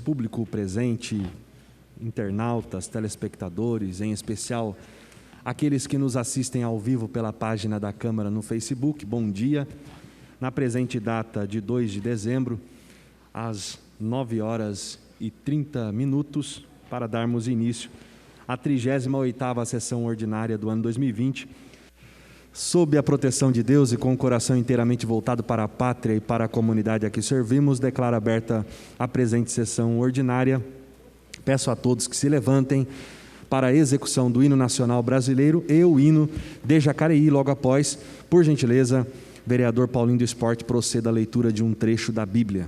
Público presente, internautas, telespectadores, em especial aqueles que nos assistem ao vivo pela página da Câmara no Facebook, bom dia. Na presente data de 2 de dezembro, às 9h30, para darmos início à 38ª sessão ordinária do ano 2020, sob a proteção de Deus e com o coração inteiramente voltado para a pátria e para a comunidade a que servimos, declaro aberta a presente sessão ordinária. Peço a todos que se levantem para a execução do hino nacional brasileiro e o hino de Jacareí. Logo após, por gentileza, vereador Paulinho do Esporte, proceda a leitura de um trecho da Bíblia.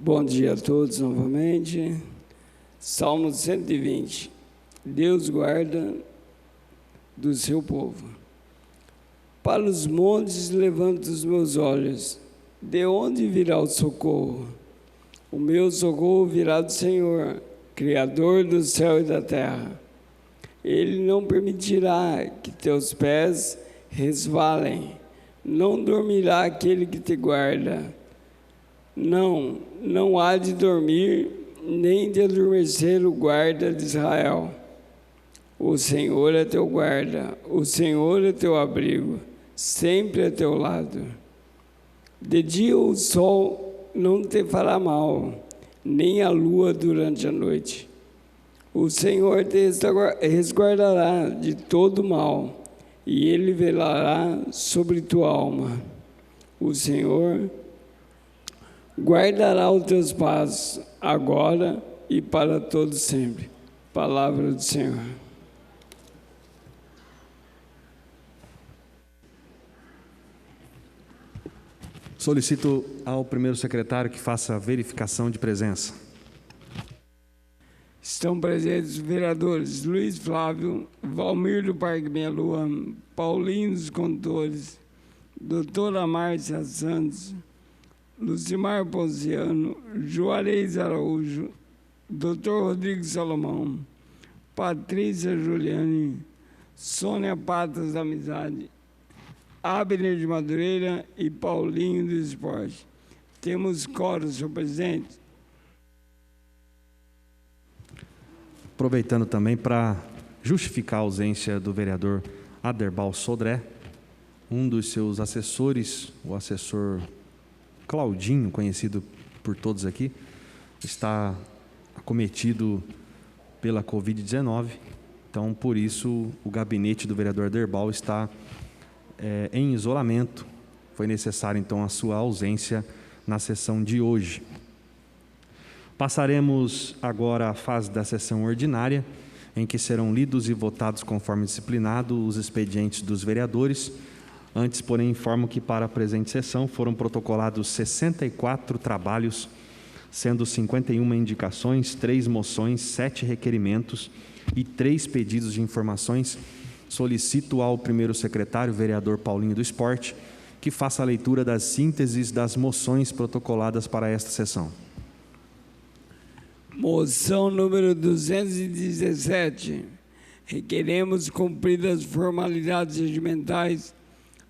Bom dia a todos novamente. Salmo 120. Deus guarda do seu povo. Para os montes levanto os meus olhos. De onde virá o socorro? O meu socorro virá do Senhor, Criador do céu e da terra. Ele não permitirá que teus pés resvalem. Não dormirá aquele que te guarda. Não há de dormir, nem de adormecer o guarda de Israel. O Senhor é teu guarda, o Senhor é teu abrigo, sempre a teu lado. De dia o sol não te fará mal, nem a lua durante a noite. O Senhor te resguardará de todo mal, e Ele velará sobre tua alma. O Senhor guardará os teus passos, agora e para todo sempre. Palavra do Senhor. Solicito ao primeiro secretário que faça a verificação de presença. Estão presentes os vereadores Luiz Flávio, Valmir do Parque Meia Lua, Paulinho dos Condutores, doutora Márcia Santos, Lucimar Ponciano, Juarez Araújo, doutor Rodrigo Salomão, Patrícia Juliane, Sônia Patas da Amizade, Abner de Madureira e Paulinho do Esporte. Temos quórum, senhor presidente. Aproveitando também para justificar a ausência do vereador Aderbal Sodré, um dos seus assessores, o assessor Claudinho, conhecido por todos aqui, está acometido pela Covid-19. Então, por isso, o gabinete do vereador Aderbal está em isolamento. Foi necessário, então, a sua ausência na sessão de hoje. Passaremos agora à fase da sessão ordinária, em que serão lidos e votados conforme disciplinado os expedientes dos vereadores. Antes, porém, informo que para a presente sessão foram protocolados 64 trabalhos, sendo 51 indicações, 3 moções, 7 requerimentos e 3 pedidos de informações. Solicito ao primeiro secretário, vereador Paulinho do Esporte, que faça a leitura das sínteses das moções protocoladas para esta sessão. Moção número 217. Requeremos cumpridas as formalidades regimentais,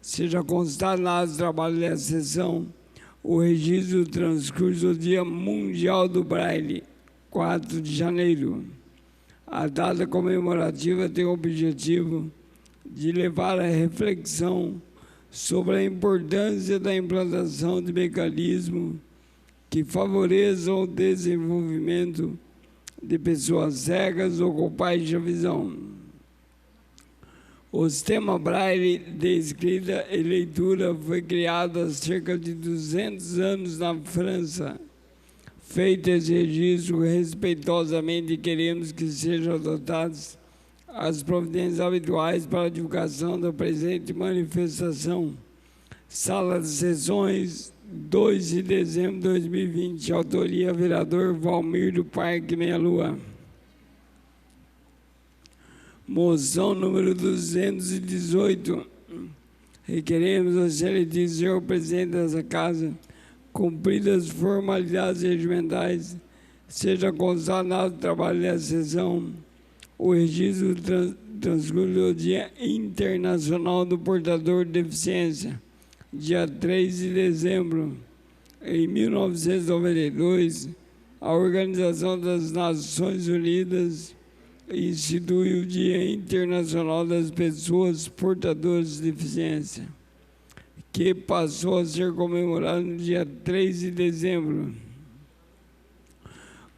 seja constado no ato do trabalho da sessão o registro do transcurso do Dia Mundial do Braille, 4 de janeiro. A data comemorativa tem o objetivo de levar a reflexão sobre a importância da implantação de mecanismos que favoreçam o desenvolvimento de pessoas cegas ou com baixa visão. O sistema Braille de escrita e leitura foi criado há cerca de 200 anos na França. Feito esse registro, respeitosamente queremos que sejam adotadas as providências habituais para a divulgação da presente manifestação. Sala de Sessões, 2 de dezembro de 2020. Autoria, vereador Valmir do Parque Meia Lua. Moção número 218. Requeremos ao excelentíssimo senhor presidente dessa casa, cumpridas as formalidades regimentais, seja constado no ato do trabalho dessa sessão o registro do transcurso do Dia Internacional do Portador de Deficiência, dia 3 de dezembro. Em 1992, a Organização das Nações Unidas institui o Dia Internacional das Pessoas Portadoras de Deficiência, que passou a ser comemorado no dia 3 de dezembro.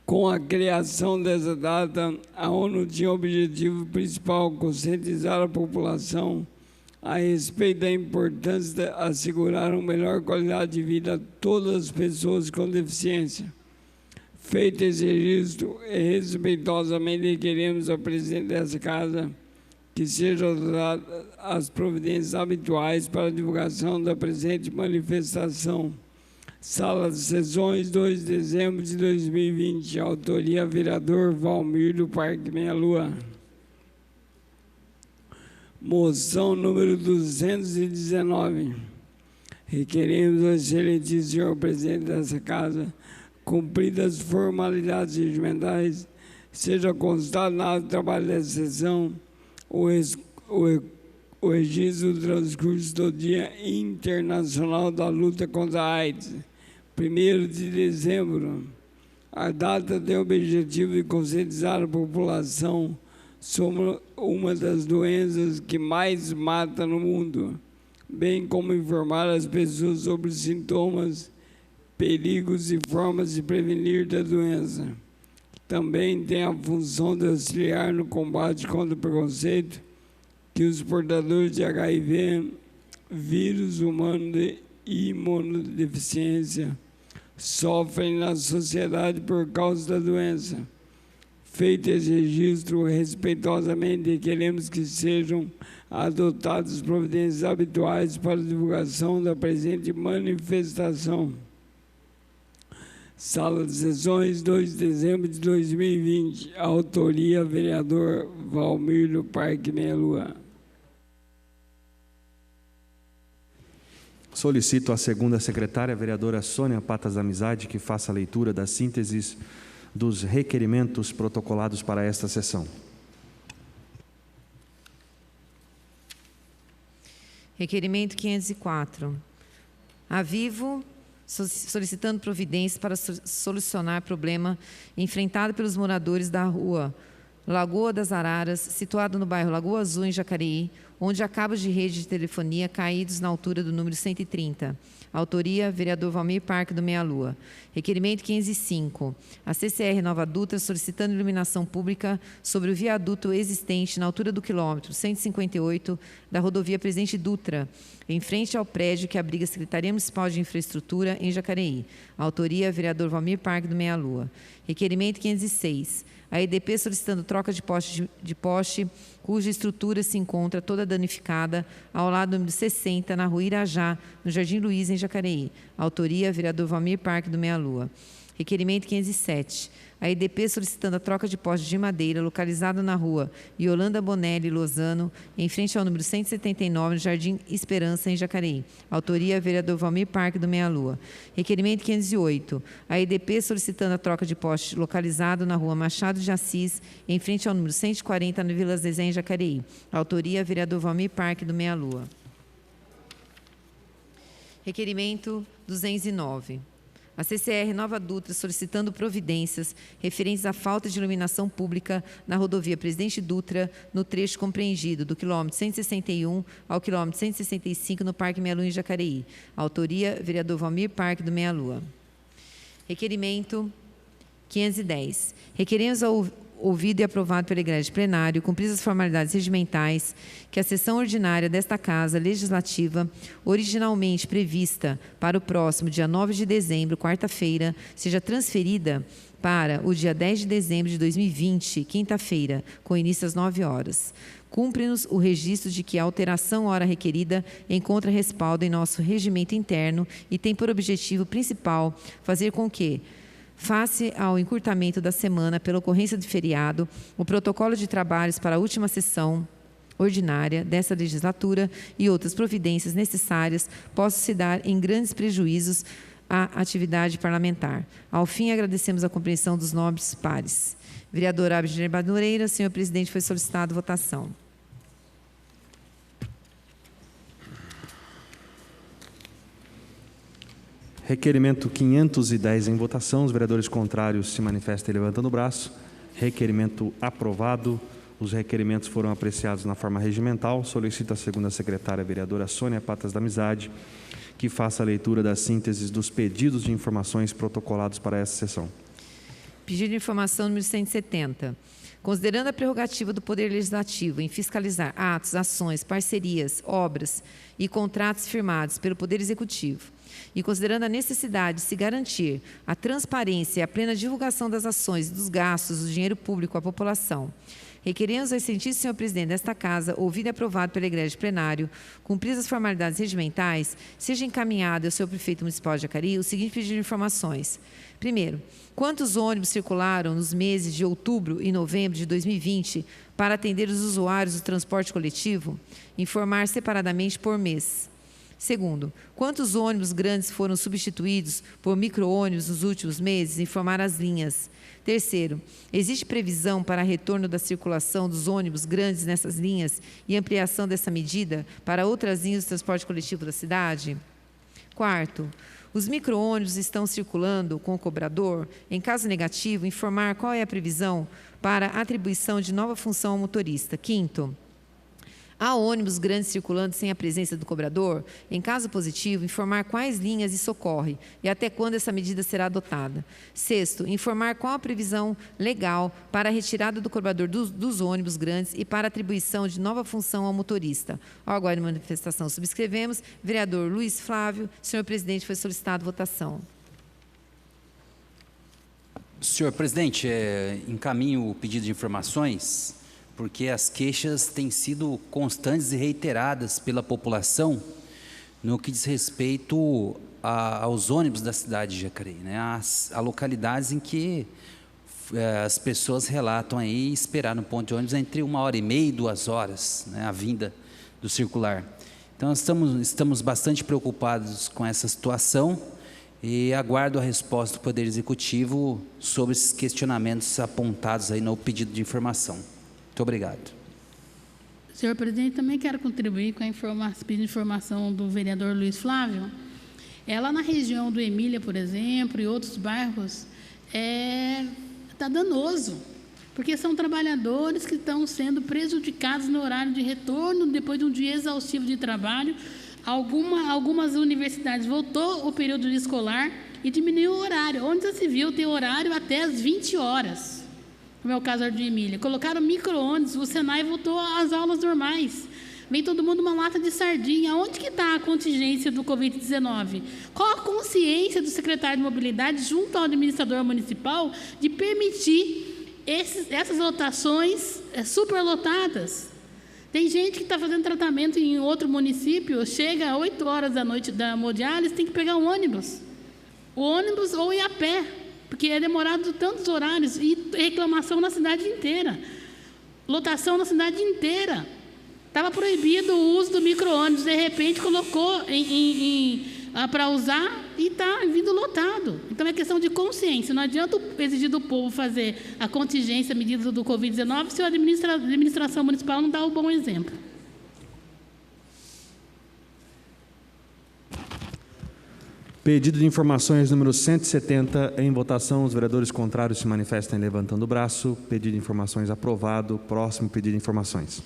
Com a criação dessa data, a ONU tinha o objetivo principal conscientizar a população a respeito da importância de assegurar uma melhor qualidade de vida a todas as pessoas com deficiência. Feito esse registro, respeitosamente requeremos ao presidente dessa casa que sejam adotadas as providências habituais para a divulgação da presente manifestação. Sala de Sessões, 2 de dezembro de 2020. Autoria, vereador Valmir do Parque Meia Lua. Moção número 219. Requeremos ao excelentíssimo senhor presidente dessa casa, cumpridas as formalidades regimentais, seja constado no ato do trabalho dessa sessão o registro do transcurso do Dia Internacional da Luta contra a AIDS, 1º de dezembro. A data tem o objetivo de conscientizar a população sobre uma das doenças que mais mata no mundo, bem como informar as pessoas sobre os sintomas, perigos e formas de prevenir da doença. Também tem a função de auxiliar no combate contra o preconceito que os portadores de HIV, vírus humano de imunodeficiência, sofrem na sociedade por causa da doença. Feito esse registro, respeitosamente queremos que sejam adotadas providências habituais para a divulgação da presente manifestação. Sala de Sessões, 2 de dezembro de 2020. Autoria, vereador Valmir do Parque Meia Lua. Solicito à segunda secretária, vereadora Sônia Patas Amizade, que faça a leitura das sínteses dos requerimentos protocolados para esta sessão. Requerimento 504. A Vivo, solicitando providências para solucionar problema enfrentado pelos moradores da rua Lagoa das Araras, situado no bairro Lagoa Azul, em Jacareí, onde há cabos de rede de telefonia caídos na altura do número 130. Autoria, vereador Valmir Parque do Meia Lua. Requerimento 505. A CCR Nova Dutra solicitando iluminação pública sobre o viaduto existente na altura do quilômetro 158 da rodovia Presidente Dutra, em frente ao prédio que abriga a Secretaria Municipal de Infraestrutura em Jacareí. Autoria, vereador Valmir Parque do Meia Lua. Requerimento 506. A EDP solicitando troca de poste cuja estrutura se encontra toda danificada ao lado do número 60, na rua Irajá, no Jardim Luiz, em Jacareí. Autoria, vereador Valmir Parque do Meia Lua. Requerimento 507. A EDP solicitando a troca de poste de madeira localizado na rua Yolanda Bonelli Lozano, em frente ao número 179, no Jardim Esperança, em Jacareí. Autoria, vereador Valmir Parque do Meia Lua. Requerimento 508. A EDP solicitando a troca de poste localizado na rua Machado de Assis, em frente ao número 140, no Vila Zezé, em Jacareí. Autoria, vereador Valmir Parque do Meia Lua. Requerimento 209. A CCR Nova Dutra solicitando providências referentes à falta de iluminação pública na rodovia Presidente Dutra, no trecho compreendido do quilômetro 161 ao quilômetro 165, no Parque Meia Lua, em Jacareí. Autoria, vereador Valmir Parque do Meia Lua. Requerimento 510. Requeremos ouvido e aprovado pela Igreja de Plenário, cumpridas as formalidades regimentais, que a sessão ordinária desta Casa Legislativa, originalmente prevista para o próximo dia 9 de dezembro, quarta-feira, seja transferida para o dia 10 de dezembro de 2020, quinta-feira, com início às 9 horas. Cumpre-nos o registro de que a alteração hora requerida encontra respaldo em nosso regimento interno e tem por objetivo principal fazer com que, face ao encurtamento da semana pela ocorrência de feriado, o protocolo de trabalhos para a última sessão ordinária dessa legislatura e outras providências necessárias possam se dar em grandes prejuízos à atividade parlamentar. Ao fim, agradecemos a compreensão dos nobres pares. Vereador Abner Madureira, senhor presidente, foi solicitado votação. Requerimento 510 em votação. Os vereadores contrários se manifestem levantando o braço. Requerimento aprovado. Os requerimentos foram apreciados na forma regimental. Solicito a segunda secretária, vereadora Sônia Patas da Amizade, que faça a leitura das sínteses dos pedidos de informações protocolados para essa sessão. Pedido de informação número 170. Considerando a prerrogativa do Poder Legislativo em fiscalizar atos, ações, parcerias, obras e contratos firmados pelo Poder Executivo, e considerando a necessidade de se garantir a transparência e a plena divulgação das ações e dos gastos do dinheiro público à população, requeremos ao excelentíssimo senhor presidente desta Casa, ouvido e aprovado pela Igreja de Plenário, cumpridas as formalidades regimentais, seja encaminhado ao senhor prefeito municipal de Jacareí o seguinte pedido de informações. Primeiro, quantos ônibus circularam nos meses de outubro e novembro de 2020 para atender os usuários do transporte coletivo? Informar separadamente por mês. Segundo, quantos ônibus grandes foram substituídos por micro-ônibus nos últimos meses? Informar as linhas. Terceiro, existe previsão para retorno da circulação dos ônibus grandes nessas linhas e ampliação dessa medida para outras linhas do transporte coletivo da cidade? Quarto, os micro-ônibus estão circulando com o cobrador? Em caso negativo, informar qual é a previsão para a atribuição de nova função ao motorista. Quinto, há ônibus grandes circulando sem a presença do cobrador? Em caso positivo, informar quais linhas isso ocorre e até quando essa medida será adotada. Sexto, informar qual a previsão legal para a retirada do cobrador dos ônibus grandes e para a atribuição de nova função ao motorista. Ao aguardo de manifestação, subscrevemos. Vereador Luiz Flávio, senhor presidente, foi solicitado votação. Senhor presidente, encaminho o pedido de informações, porque as queixas têm sido constantes e reiteradas pela população no que diz respeito aos ônibus da cidade de Jacareí, né? Há localidades em que as pessoas relatam aí esperar no ponto de ônibus entre 1h30 e 2 horas, né, a vinda do circular. Então, estamos bastante preocupados com essa situação e aguardo a resposta do Poder Executivo sobre esses questionamentos apontados aí no pedido de informação. Muito obrigado. Senhor presidente, também quero contribuir com a pedido de informação do vereador Luiz Flávio. Ela na região do Emília, por exemplo, e outros bairros, está danoso. porque são trabalhadores que estão sendo prejudicados no horário de retorno, depois de um dia exaustivo de trabalho. Algumas universidades voltou o período escolar e diminuiu o horário. Onde já se viu ter horário até às 20 horas, como é o caso de Emília. Colocaram micro-ônibus, o Senai voltou às aulas normais. Vem todo mundo uma lata de sardinha. Onde que está a contingência do Covid-19? Qual a consciência do secretário de Mobilidade, junto ao administrador municipal, de permitir essas lotações superlotadas? Tem gente que está fazendo tratamento em outro município, chega às 8 horas da noite da hemodiálise, tem que pegar um ônibus. O ônibus ou ir a pé, porque é demorado tantos horários, e reclamação na cidade inteira. Lotação na cidade inteira. Estava proibido o uso do micro-ônibus, de repente colocou para usar e está vindo lotado. Então é questão de consciência. Não adianta exigir do povo fazer a contingência, a medida do Covid-19, se a administração municipal não dá o bom exemplo. Pedido de informações número 170, em votação. Os vereadores contrários se manifestem levantando o braço. Pedido de informações aprovado. Próximo pedido de informações.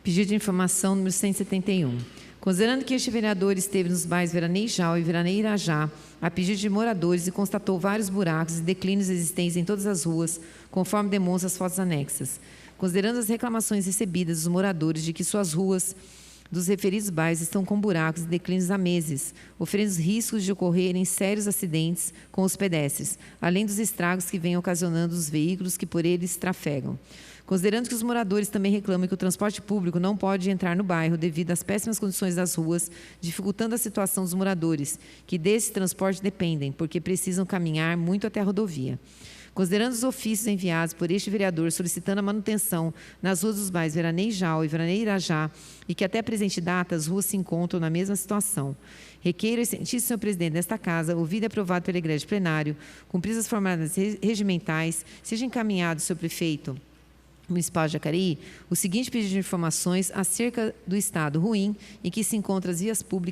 Pedido de informação número 171. Considerando que este vereador esteve nos bairros Veranejal e Veraneirajá, a pedido de moradores, e constatou vários buracos e declínios existentes em todas as ruas, conforme demonstram as fotos anexas. Considerando as reclamações recebidas dos moradores de que suas ruas dos referidos bairros estão com buracos e declínios há meses, oferecendo riscos de ocorrerem sérios acidentes com os pedestres, além dos estragos que vêm ocasionando os veículos que por eles trafegam. Considerando que os moradores também reclamam que o transporte público não pode entrar no bairro devido às péssimas condições das ruas, dificultando a situação dos moradores, que desse transporte dependem, porque precisam caminhar muito até a rodovia. Considerando os ofícios enviados por este vereador solicitando a manutenção nas ruas dos bairros Veranejal e Veraneirajá, e que até a presente data as ruas se encontram na mesma situação, requeiro, excelentíssimo senhor presidente desta Casa, ouvido e aprovado pelo egrégio plenário, cumpridas as formalidades regimentais, seja encaminhado, senhor prefeito municipal de Jacareí, o seguinte pedido de informações acerca do estado ruim em que se encontram as vias públicas